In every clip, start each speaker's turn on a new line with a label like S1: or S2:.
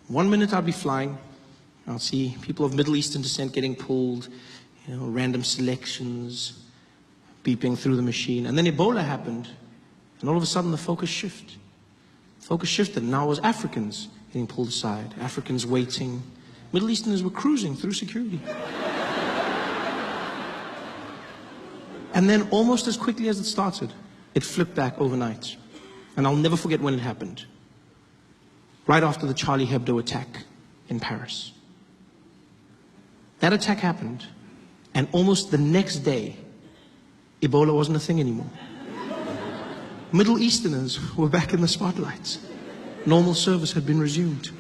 S1: One minute I'd be flying, I'll see people of Middle Eastern descent getting pulled, random selections, beeping through the machine. And then Ebola happened, and all of a sudden the focus shifted. Focus shifted, and now it was Africans getting pulled aside, Africans waiting. Middle Easterners were cruising through security. And then almost as quickly as it started, it flipped back overnight. And I'll never forget when it happened. Right after the Charlie Hebdo attack in Paris. That attack happened, and almost the next day, Ebola wasn't a thing anymore. Middle Easterners were back in the spotlight. Normal service had been resumed.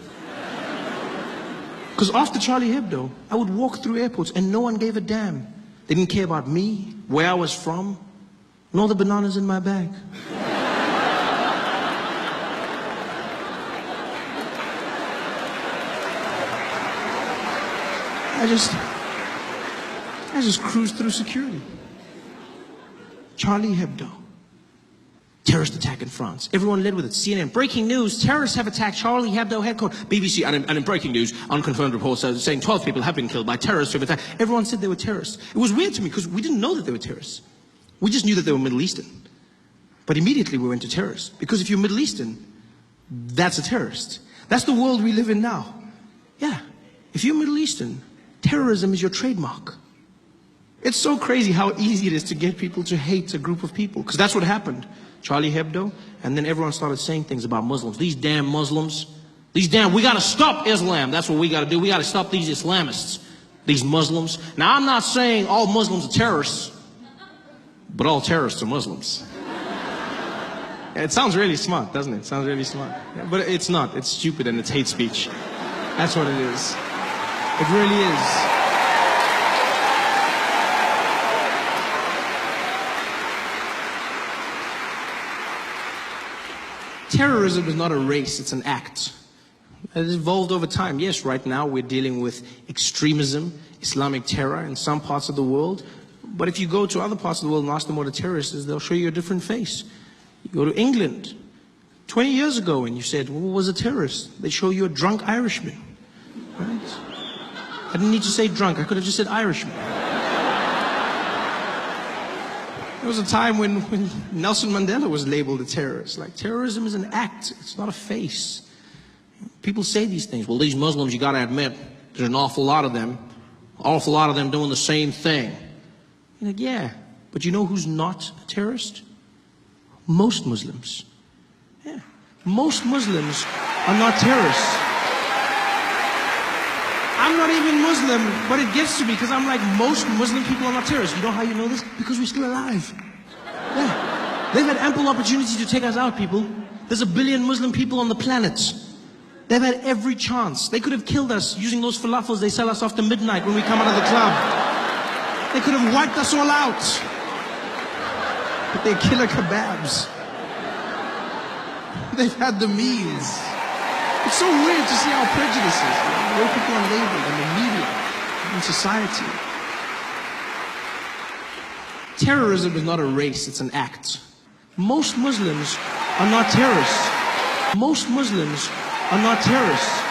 S1: Because after Charlie Hebdo, I would walk through airports and no one gave a damn. They didn't care about me, where I was from, nor the bananas in my bag. I just cruised through security. Charlie Hebdo. Terrorist attack in France. Everyone led with it. CNN, breaking news, terrorists have attacked Charlie Hebdo headquarters. BBC, and in breaking news, unconfirmed reports saying 12 people have been killed by terrorists who have attacked. Everyone said they were terrorists. It was weird to me because we didn't know that they were terrorists. We just knew that they were Middle Eastern. But immediately we went to terrorists. Because if you're Middle Eastern, that's a terrorist. That's the world we live in now. Yeah. If you're Middle Eastern, terrorism is your trademark. It's so crazy how easy it is to get people to hate a group of people. Because that's what happened. Charlie Hebdo, and then everyone started saying things about Muslims. These damn Muslims. We gotta stop Islam. That's what we gotta do. We gotta stop these Islamists. These Muslims. Now, I'm not saying all Muslims are terrorists, but all terrorists are Muslims. It sounds really smart, doesn't it? It sounds really smart. Yeah, but it's not. It's stupid and it's hate speech. That's what it is. It really is. Terrorism is not a race, it's an act. It has evolved over time. Yes, right now we're dealing with extremism, Islamic terror in some parts of the world. But if you go to other parts of the world and ask them what a terrorist is, they'll show you a different face. You go to England 20 years ago and you said, well, what was a terrorist? They show you a drunk Irishman. Right? I didn't need to say drunk, I could have just said Irishman. There was a time when Nelson Mandela was labeled a terrorist. Like, terrorism is an act, it's not a face. People say these things. Well, these Muslims, you gotta admit, there's an awful lot of them doing the same thing. You're like, yeah, but you know who's not a terrorist? Most Muslims. Yeah, most Muslims are not terrorists. I'm not even Muslim, but it gets to me because I'm like, most Muslim people are not terrorists. You know how you know this? Because we're still alive. Yeah. They've had ample opportunity to take us out, people. There's 1 billion Muslim people on the planet. They've had every chance. They could have killed us using those falafels they sell us after midnight when we come out of the club. They could have wiped us all out. But they're killer kebabs. They've had the means. It's so weird to see how prejudices, the way people are labeled in the media, in society. Terrorism is not a race, it's an act. Most Muslims are not terrorists. Most Muslims are not terrorists.